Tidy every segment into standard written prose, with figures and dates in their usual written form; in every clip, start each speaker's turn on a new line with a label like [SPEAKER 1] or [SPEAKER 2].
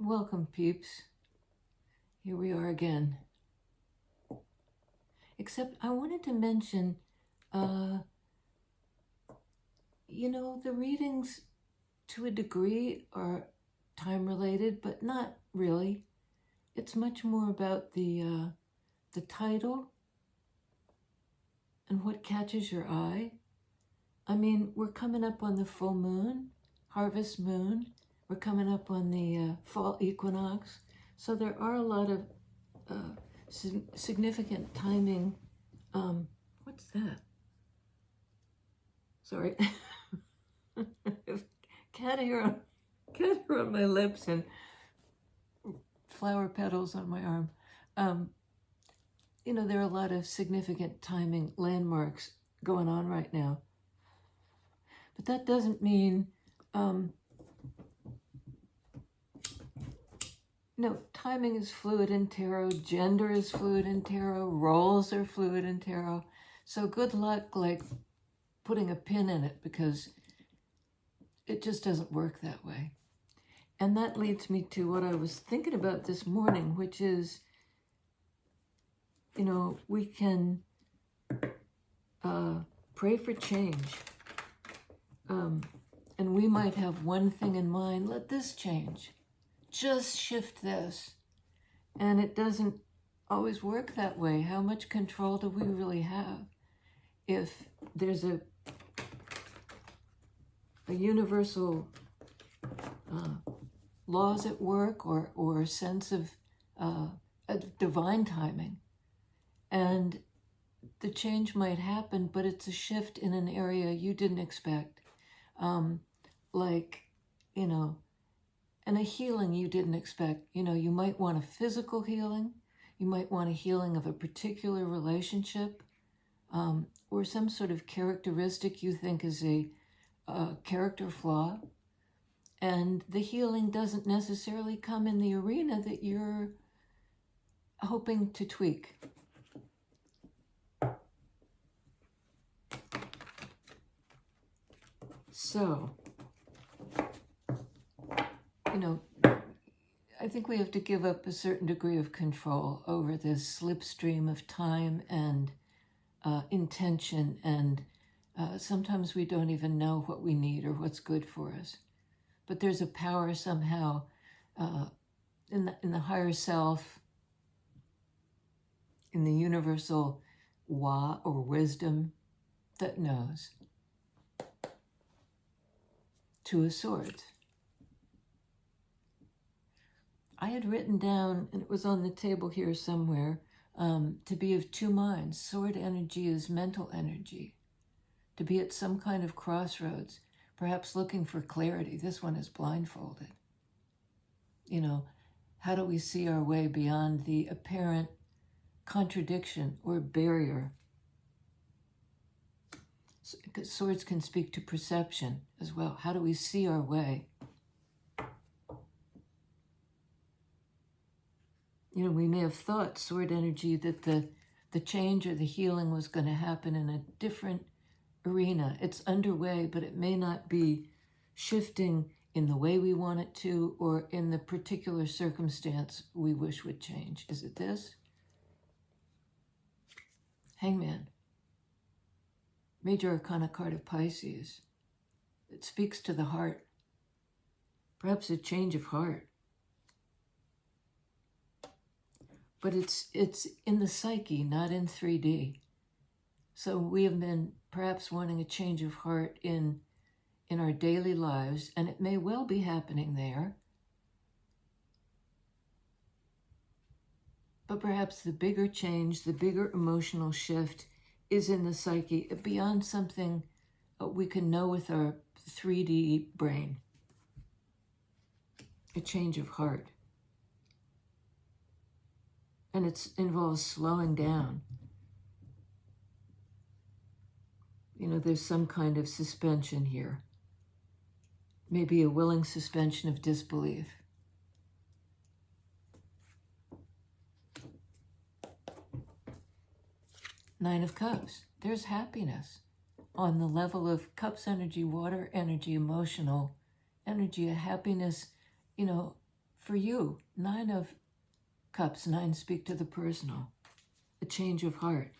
[SPEAKER 1] Welcome, peeps. Here we are again. Except I wanted to mention, the readings to a degree are time-related, but not really. It's much more about the title and what catches your eye. I mean, we're coming up on the full moon, harvest moon. We're coming up on the fall equinox. So there are a lot of significant timing. What's that? Sorry. cat hair on my lips and flower petals on my arm. There are a lot of significant timing landmarks going on right now. But that doesn't mean, timing is fluid in tarot, gender is fluid in tarot, roles are fluid in tarot. So good luck, putting a pin in it, because it just doesn't work that way. And that leads me to what I was thinking about this morning, which is, we can pray for change. And we might have one thing in mind: let this change. Just shift this. And it doesn't always work that way. How much control do we really have? If there's a universal laws at work or a sense of a divine timing, and the change might happen, but it's a shift in an area you didn't expect, and a healing you didn't expect. You might want a physical healing, you might want a healing of a particular relationship, or some sort of characteristic you think is a character flaw, and the healing doesn't necessarily come in the arena that you're hoping to tweak. So, I think we have to give up a certain degree of control over this slipstream of time and intention, and sometimes we don't even know what we need or what's good for us. But there's a power somehow in the higher self, in the universal Wa or wisdom, that knows. Two of Swords. I had written down, and it was on the table here somewhere, to be of two minds. Sword energy is mental energy. To be at some kind of crossroads, perhaps looking for clarity. This one is blindfolded. How do we see our way beyond the apparent contradiction or barrier? Swords can speak to perception as well. How do we see our way? We may have thought, sword energy, that the change or the healing was going to happen in a different arena. It's underway, but it may not be shifting in the way we want it to, or in the particular circumstance we wish would change. Is it this? Hangman. Major Arcana card of Pisces. It speaks to the heart. Perhaps a change of heart. But it's in the psyche, not in 3D. So we have been perhaps wanting a change of heart in our daily lives, and it may well be happening there. But perhaps the bigger change, the bigger emotional shift is in the psyche, beyond something we can know with our 3D brain. A change of heart. And it involves slowing down. There's some kind of suspension here. Maybe a willing suspension of disbelief. Nine of Cups. There's happiness on the level of Cups energy, water energy, emotional energy, a happiness, for you. 9 of Cups, 9 speak to the personal, a change of heart.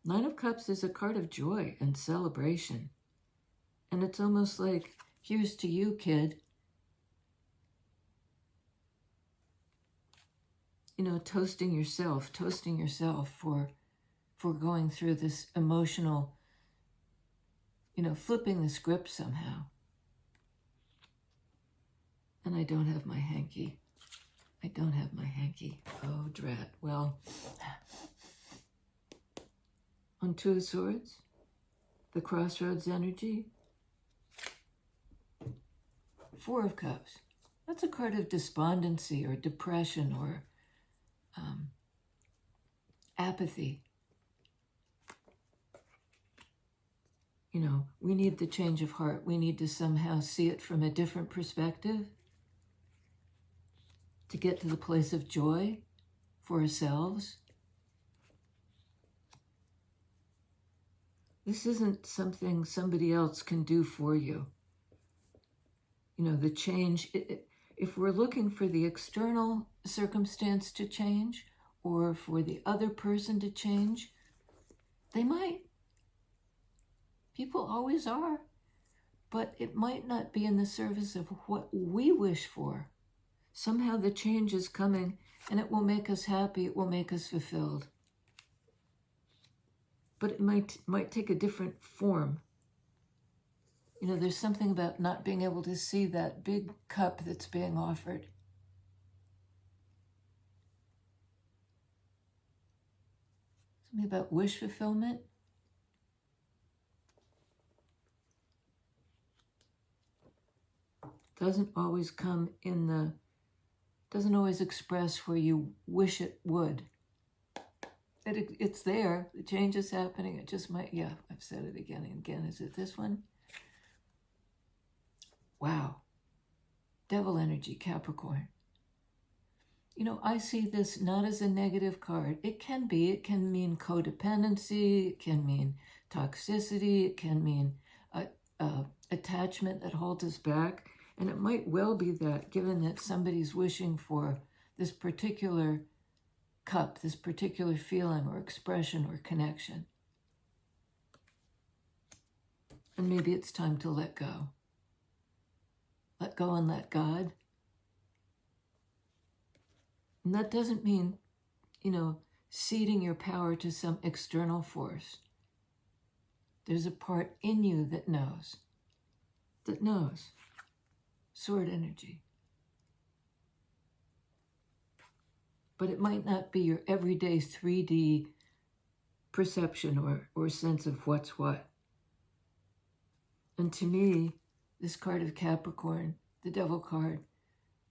[SPEAKER 1] Nine of Cups is a card of joy and celebration. And it's almost like, here's to you, kid. You know, toasting yourself for going through this emotional, you know, flipping the script somehow. And I don't have my hanky. I don't have my hanky. Oh, drat. Well, on 2 of Swords, the crossroads energy. 4 of Cups. That's a card of despondency or depression or apathy. You know, we need the change of heart. We need to somehow see it from a different perspective to get to the place of joy for ourselves. This isn't something somebody else can do for you. You know, the change, if we're looking for the external circumstance to change or for the other person to change, they might. People always are. But it might not be in the service of what we wish for. Somehow the change is coming and it will make us happy, it will make us fulfilled. But it might take a different form. You know, there's something about not being able to see that big cup that's being offered. Something about wish fulfillment. Doesn't always come in the, doesn't always express where you wish it would. It's there, the change is happening, it just might, yeah, I've said it again and again. Is it this one? Wow. Devil energy, Capricorn. You know, I see this not as a negative card. It can be, it can mean codependency, it can mean toxicity, it can mean attachment that holds us back. And it might well be that, given that somebody's wishing for this particular cup, this particular feeling or expression or connection. And maybe it's time to let go. Let go and let God. And that doesn't mean, you know, ceding your power to some external force. There's a part in you that knows. That knows. Sword energy. But it might not be your everyday 3D perception or sense of what's what. And to me, this card of Capricorn, the Devil card,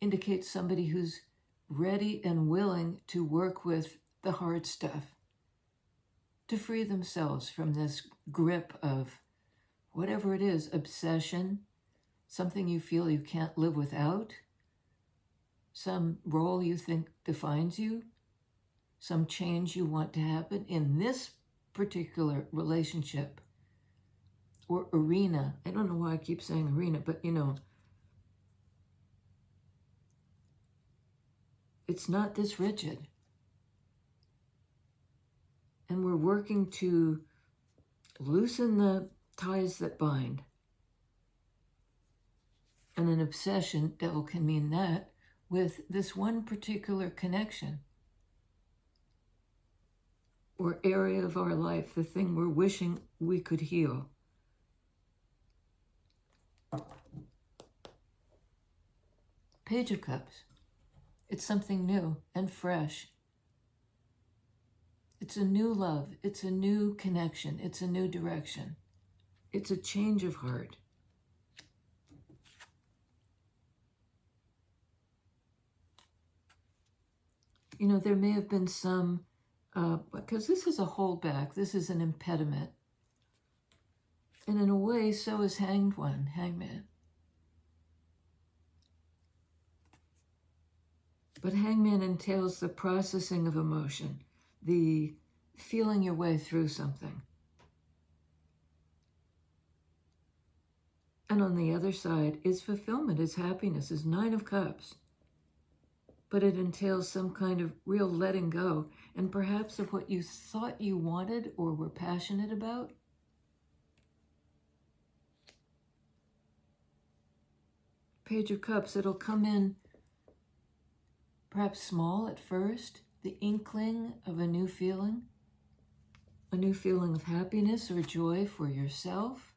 [SPEAKER 1] indicates somebody who's ready and willing to work with the hard stuff, to free themselves from this grip of whatever it is, obsession, something you feel you can't live without, some role you think defines you, some change you want to happen in this particular relationship or arena. I don't know why I keep saying arena, but you know, it's not this rigid. And we're working to loosen the ties that bind. And an obsession, devil can mean that, with this one particular connection or area of our life, the thing we're wishing we could heal. Page of Cups. It's something new and fresh. It's a new love. It's a new connection. It's a new direction. It's a change of heart. You know, there may have been some, because this is a holdback, this is an impediment. And in a way, so is Hangman. But Hangman entails the processing of emotion, the feeling your way through something. And on the other side is fulfillment, is happiness, is Nine of Cups. But it entails some kind of real letting go, and perhaps of what you thought you wanted or were passionate about. Page of Cups, it'll come in perhaps small at first, the inkling of a new feeling of happiness or joy for yourself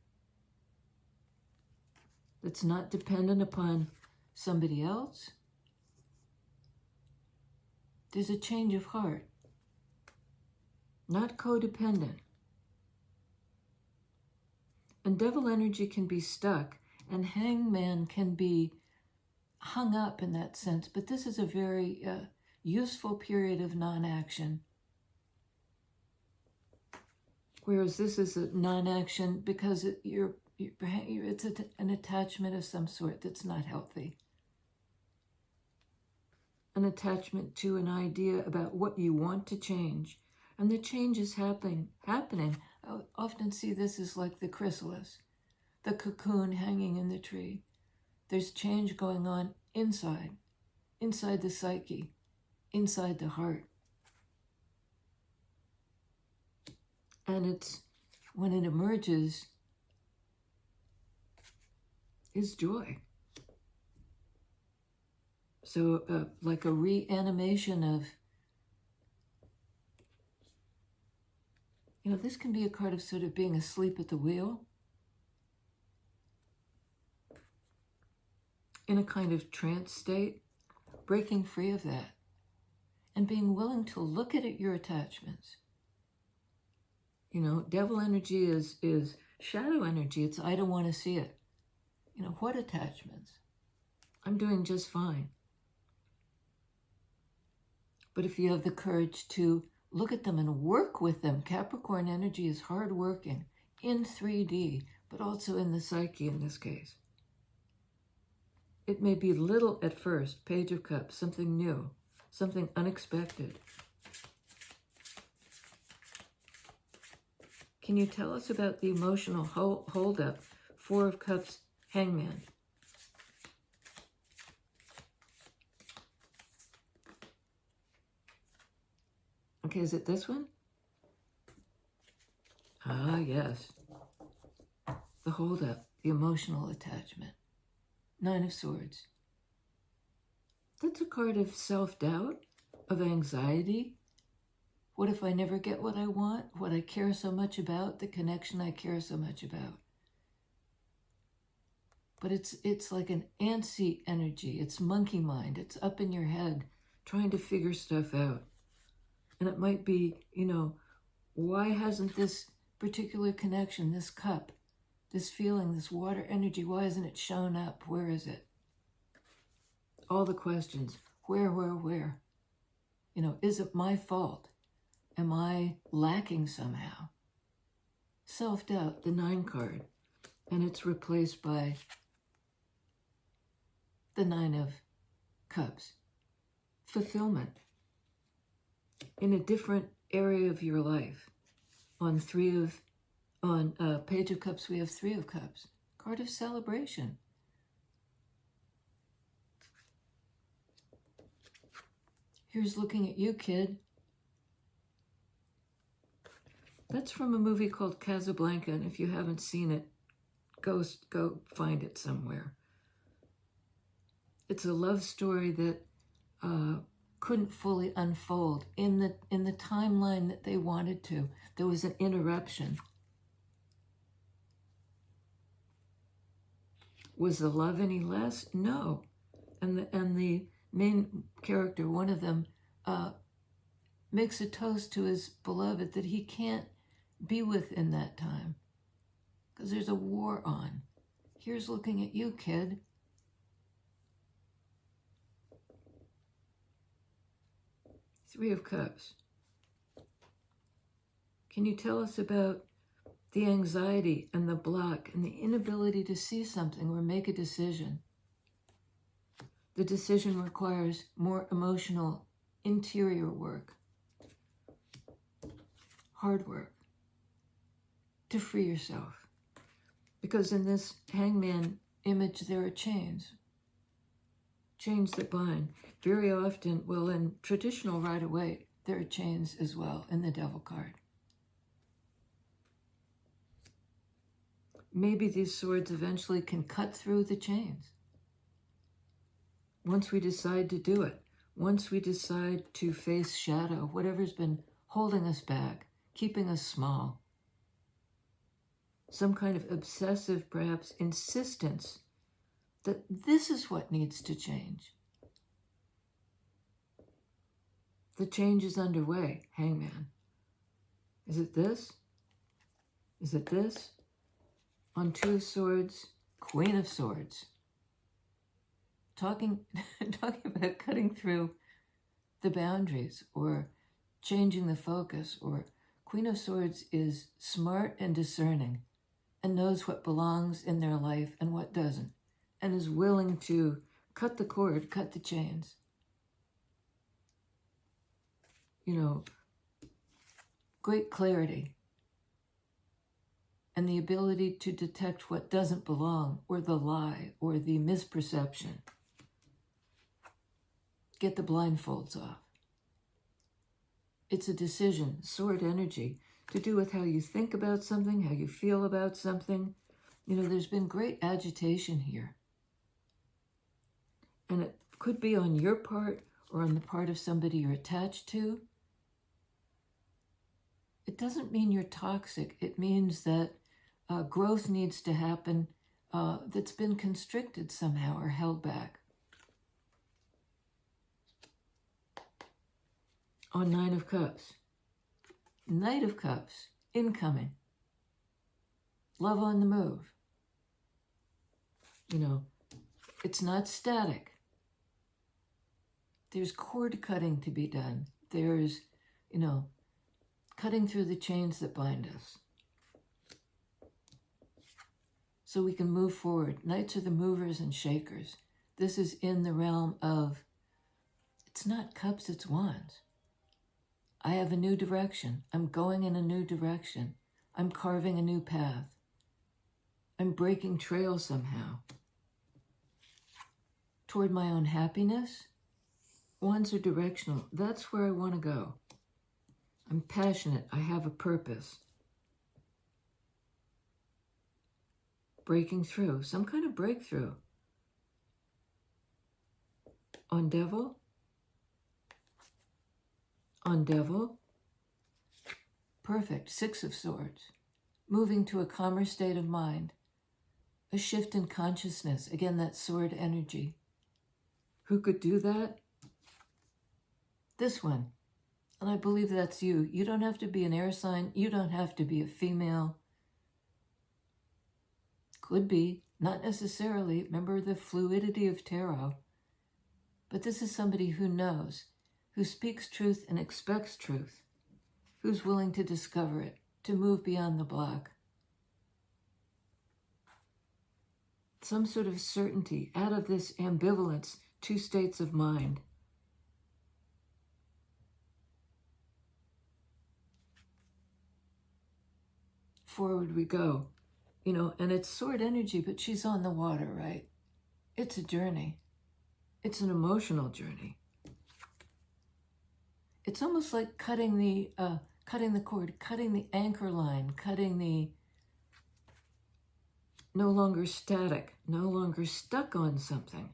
[SPEAKER 1] that's not dependent upon somebody else. There's a change of heart, not codependent. And devil energy can be stuck, and hangman can be hung up in that sense. But this is a very useful period of non-action. Whereas this is a non-action because it's an attachment of some sort that's not healthy. An attachment to an idea about what you want to change. And the change is happening. I often see this as like the chrysalis, the cocoon hanging in the tree. There's change going on inside the psyche, inside the heart. And it's, when it emerges, is joy. So like a reanimation of, this can be a card of sort of being asleep at the wheel, in a kind of trance state, breaking free of that, and being willing to look at your attachments. Devil energy is shadow energy. It's, I don't want to see it. What attachments? I'm doing just fine. But if you have the courage to look at them and work with them, Capricorn energy is hardworking in 3D, but also in the psyche in this case. It may be little at first, Page of Cups, something new, something unexpected. Can you tell us about the emotional hold-up, Four of Cups, Hangman? Okay, is it this one? Ah, yes. The hold-up, the emotional attachment. Nine of Swords. That's a card of self-doubt, of anxiety. What if I never get what I want, what I care so much about, the connection I care so much about? But it's like an antsy energy. It's monkey mind. It's up in your head, trying to figure stuff out. And it might be, why hasn't this particular connection, this cup, this feeling, this water energy, why hasn't it shown up? Where is it? All the questions. Where? Is it my fault? Am I lacking somehow? Self-doubt, the 9 card. And it's replaced by the 9 of Cups. Fulfillment. In a different area of your life. On Page of Cups, we have 3 of Cups. Card of celebration. Here's looking at you, kid. That's from a movie called Casablanca, and if you haven't seen it, go find it somewhere. It's a love story that couldn't fully unfold in the timeline that they wanted to. There was an interruption. Was the love any less? No. And the main character, one of them, makes a toast to his beloved that he can't be with in that time because there's a war on. Here's looking at you, kid. Three of Cups. Can you tell us about the anxiety and the block and the inability to see something or make a decision? The decision requires more emotional, interior work, hard work to free yourself. Because in this hangman image, there are chains that bind. Very often, well, in traditional Rider-Waite, there are chains as well in the Devil card. Maybe these swords eventually can cut through the chains. Once we decide to do it, once we decide to face shadow, whatever's been holding us back, keeping us small, some kind of obsessive, perhaps, insistence that this is what needs to change. The change is underway, hangman. Is it this? Is it this? On Two of Swords, Queen of Swords. Talking about cutting through the boundaries or changing the focus, or Queen of Swords is smart and discerning and knows what belongs in their life and what doesn't, and is willing to cut the cord, cut the chains. You know, great clarity and the ability to detect what doesn't belong, or the lie, or the misperception. Get the blindfolds off. It's a decision, sword energy, to do with how you think about something, how you feel about something. You know, there's been great agitation here. And it could be on your part or on the part of somebody you're attached to. It doesn't mean you're toxic. It means that growth needs to happen that's been constricted somehow or held back. On Nine of Cups. Knight of Cups, incoming. Love on the move. You know, it's not static. There's cord cutting to be done. There's, you know, cutting through the chains that bind us, so we can move forward. Knights are the movers and shakers. This is in the realm of, it's not cups, it's wands. I have a new direction. I'm going in a new direction. I'm carving a new path. I'm breaking trail somehow toward my own happiness. Wands are directional. That's where I want to go. I'm passionate. I have a purpose. Breaking through, some kind of breakthrough. On Devil. On Devil. Perfect. Six of Swords. Moving to a calmer state of mind. A shift in consciousness. Again, that sword energy. Who could do that? This one. And I believe that's you. You don't have to be an air sign. You don't have to be a female. Could be. Not necessarily. Remember the fluidity of tarot. But this is somebody who knows, who speaks truth and expects truth, who's willing to discover it, to move beyond the block. Some sort of certainty out of this ambivalence, two states of mind. Forward we go, you know, and it's sword energy, but she's on the water, right? It's a journey. It's an emotional journey. It's almost like cutting the cord, cutting the anchor line, cutting the no longer static, no longer stuck on something.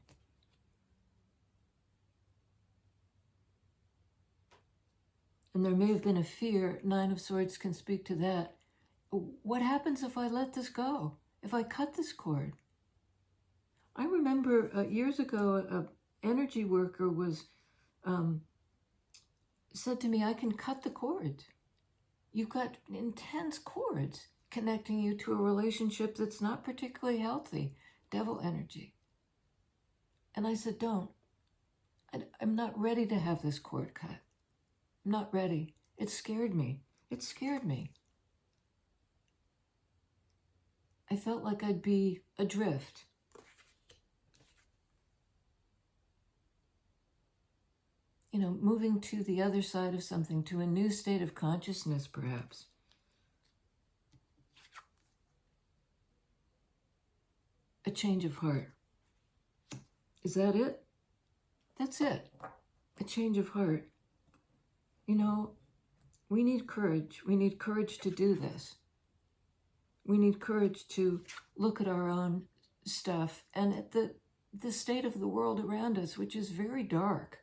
[SPEAKER 1] And there may have been a fear. Nine of Swords can speak to that. What happens if I let this go? If I cut this cord? I remember years ago, an energy worker was said to me, I can cut the cords. You've got intense cords connecting you to a relationship that's not particularly healthy. Devil energy. And I said, don't. I'm not ready to have this cord cut. I'm not ready. It scared me. It scared me. I felt like I'd be adrift. You know, moving to the other side of something, to a new state of consciousness, perhaps. a change of heart. Is that it? That's it. A change of heart. You know, we need courage. We need courage to do this. We need courage to look at our own stuff and at the state of the world around us, which is very dark.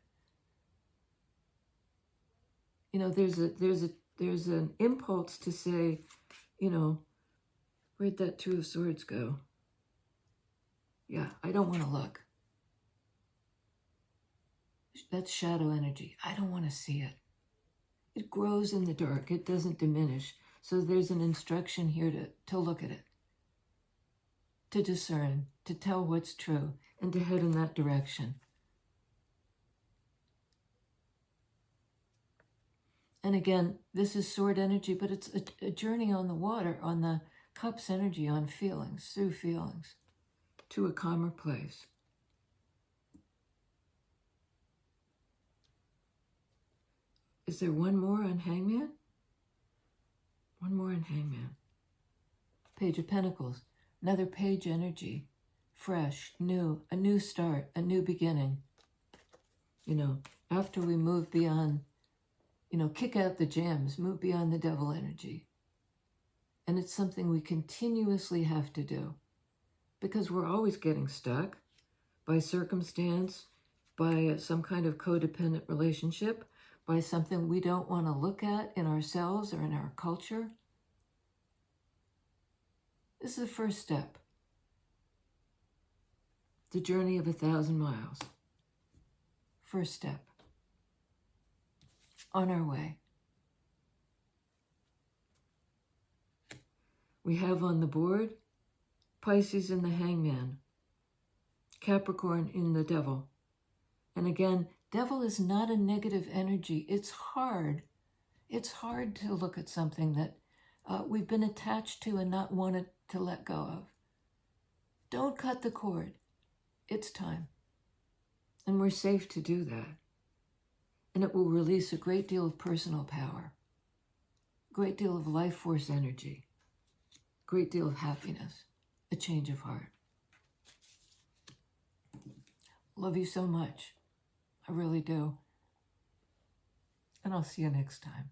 [SPEAKER 1] You know, there's an impulse to say, you know, where'd that Two of Swords go? Yeah, I don't want to look. That's shadow energy. I don't want to see it. It grows in the dark. It doesn't diminish. So there's an instruction here to look at it, to discern, to tell what's true, and to head in that direction. And again, this is sword energy, but it's a journey on the water, on the cups energy, on feelings, through feelings, to a calmer place. Is there one more on Hangman? One more on Hangman. Page of Pentacles, another page energy, fresh, new, a new start, a new beginning. You know, after we move beyond, you know, kick out the jams, move beyond the devil energy. And it's something we continuously have to do because we're always getting stuck by circumstance, by some kind of codependent relationship, by something we don't want to look at in ourselves or in our culture. This is the first step. The journey of 1,000 miles. First step. On our way. We have on the board Pisces in the Hangman, Capricorn in the Devil. And again, devil is not a negative energy. It's hard. It's hard to look at something that we've been attached to and not wanted to let go of. Don't cut the cord. It's time. And we're safe to do that. And it will release a great deal of personal power, a great deal of life force energy, a great deal of happiness, a change of heart. Love you so much. I really do. And I'll see you next time.